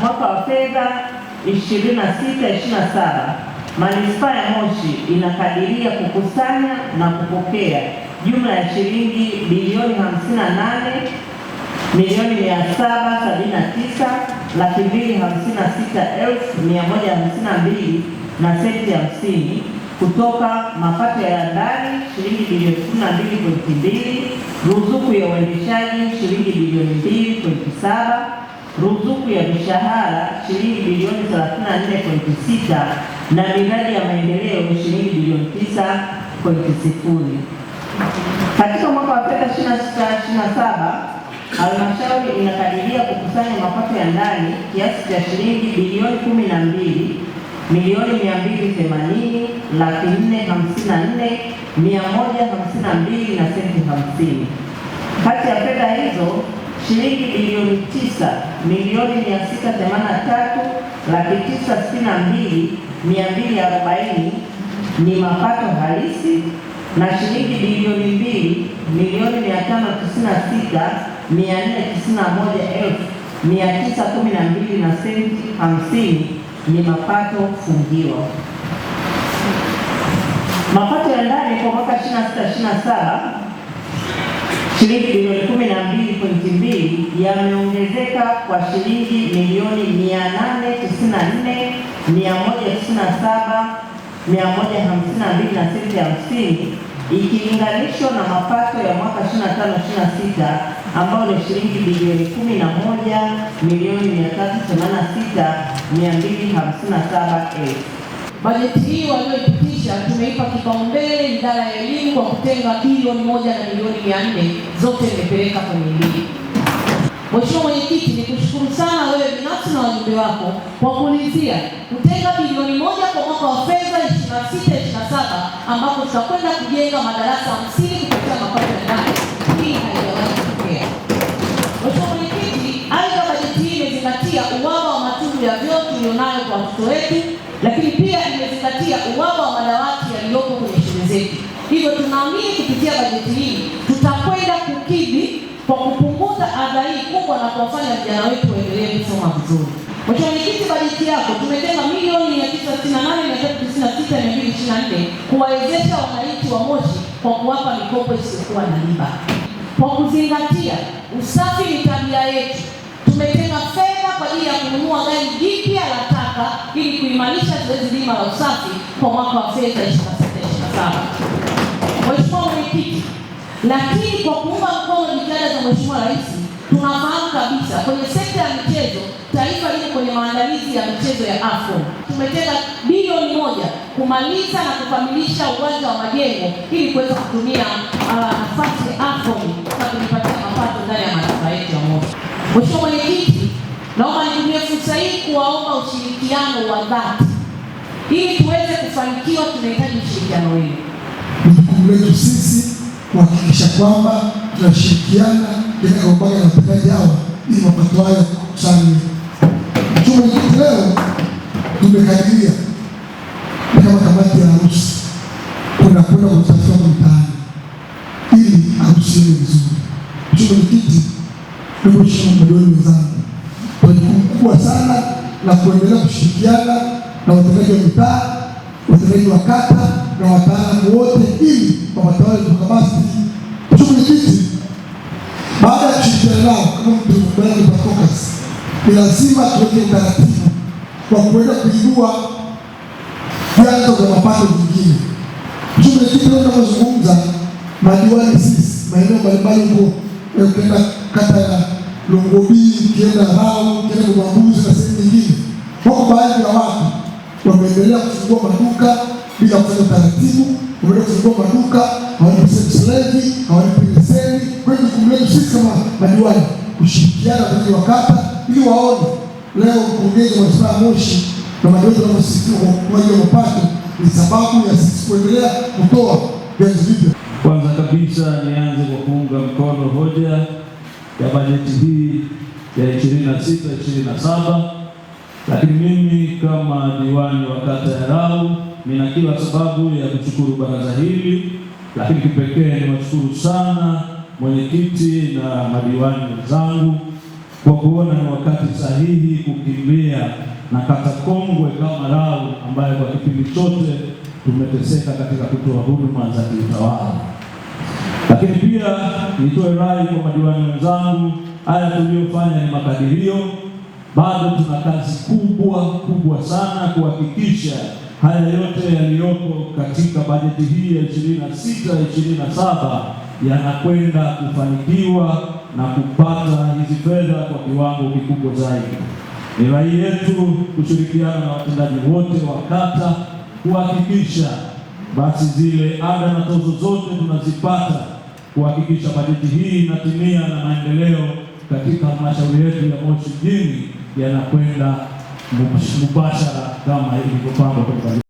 mwaka wa fedha 26/27 Manispaa ya Moshi inakadiria kukusanya na kupokea jumla ya shilingi bilioni 58,279,256,152 na senti 50 kutoka mapato ya ndani shilingi bilioni 12.2, ruzuku ya uendeshaji shilingi bilioni 2.7, ruzuku ya mishahara shilingi bilioni 34.6 na miradi ya maendeleo shilingi bilioni 9.0. Katika mwaka wa fedha 26/27 halmashauri inakadiria kukusanya mapato ya ndani kiasi cha shilingi bilioni 12,200,454,152 na senti 50. Kati ya fedha hizo shilingi bilioni 9,683,962,240 ni mapato halisi na shilingi bilioni 2,596,491,912 na senti 50 ni mapato fungiwa. Mapato ya ndani kwa mwaka 26/27 shilingi bilioni 12.2 yameongezeka kwa shilingi milioni 894,197,152 na senti 50 ikilinganishwa na mapato ya mwaka 25/26 ambao ni shilingi bilioni 11,386,257. Bajeti hii walioipitisha tumeipa kipaumbele idara ya elimu kwa kutenga bilioni 1 na milioni 400, zote nimepeleka kwenye elimu. Mheshimiwa Mwenyekiti, nikushukuru sana wewe binafsi na wajumbe wako kwa kulizia kutenga bilioni 1 kwa mwaka wa fedha 26/27 ambapo tutakwenda kujenga madarasa 50 kupitia mapato ya ndani. Hii haijawahi kutokea. Mheshimiwa Mwenyekiti, aidha bajeti hii imezingatia uhaba wa matundu ya vyoo tulionayo kwa watoto wetu, lakini pia imezingatia uhaba wa madawati yaliyopo kwenye shule zetu. Hivyo tunaamini kupitia bajeti hii tutakwenda kukidhi kwa kupunguza adha hii kubwa na kuwafanya vijana wetu waendelee kusoma vizuri. Mheshimiwa Mwenyekiti, bajeti yako tumetenga milioni 968,396,224 kuwawezesha wananchi wa Moshi kwa kuwapa mikopo isiyokuwa na riba. Kwa kuzingatia usafi ni tabia yetu, tumetenga fedha kwa ajili ya kununua gari jipya la taka ili kuimarisha zoezi zima la usafi kwa mwaka wa fedha 26/27. Mheshimiwa Mwenyekiti, lakini kwa kuunga mkono jitihada za Mheshimiwa Rais, tunafahamu kabisa kwenye sekta ya michezo taifa liko kwenye maandalizi ya michezo ya AFCON. Tumetenga bilioni 1 kumaliza na kukamilisha uwanja wa majengo ili kuweza kutumia nafasi ya AFCON na kujipatia mapato ndani ya manispaa yetu ya Moshi. Mheshimiwa Mwenyekiti, naomba nitumie fursa hii kuwaomba ushirikiano wa dhati ili tuweze kufanikiwa. Tunahitaji ushirikiano wenu. Jukumu letu sisi kuhakikisha kwamba tunashirikiana katika kupanga na watendaji hawa ili mapato haya kukusanywa. Mheshimiwa Mwenyekiti, leo tumekadiria kama kamati ya harusi kwenda kutafuta mtaani ili harusi iwe vizuri. Mheshimiwa Mwenyekiti, ndugu madiwani wenzangu, tuna jukumu kubwa sana la kuendelea kushirikiana na watendaji wa mitaa, watendaji wa kata na wataalamu wote ili mapato haya tukabasi. Mheshimiwa Mwenyekiti, baada ya kushirikiana nao kama mtukubaliana kwa focus, ni lazima tuweke utaratibu kwa kuweza kuibua vyanzo vya mapato vingine. Mheshimiwa Mwenyekiti, leo tunazungumza madiwani sisi maeneo mbalimbali huko, ukienda kata ya Longobi, ukienda Rao, ukienda Mwabuzi na sehemu nyingine, wako baadhi ya watu wameendelea kufungua maduka bila kufanya utaratibu, wameendelea kufungua maduka hawalipi levy, hawalipi leseni. Kwa hiyo jukumu letu sisi kama madiwani kushirikiana na wakata ili waone leo mkurugenzi wa manispaa ya Moshi na madiwani wanaosifiwa kwa ukuaji wa mapato ni sababu ya sisi kuendelea kutoa vyanzo vipya. Kwanza kabisa nianze kwa kuunga mkono hoja ya bajeti hii ya 26/27, lakini mimi kama diwani wa kata ya Rau nina kila sababu ya kushukuru baraza hili, lakini kipekee niwashukuru sana mwenyekiti na madiwani wenzangu kwa kuona ni wakati sahihi kukimbia na kata kongwe kama Rau ambayo kwa kipindi chote tumeteseka katika kutoa huduma za kiutawala. Lakini pia nitoe rai kwa madiwani wenzangu, haya tuliyofanya ni makadirio, bado tuna kazi kubwa sana kuhakikisha haya yote yaliyoko katika bajeti hii ya 26-27 yanakwenda kufanikiwa na kupata hizi fedha kwa kiwango kikubwa zaidi. Ni rai yetu kushirikiana na watendaji wote wa kata kuhakikisha basi zile ada na tozo zote tunazipata, kuhakikisha bajeti hii inatimia na maendeleo katika halmashauri yetu ya Moshi mjini yanakwenda mubashara kama ilivyopangwa kwa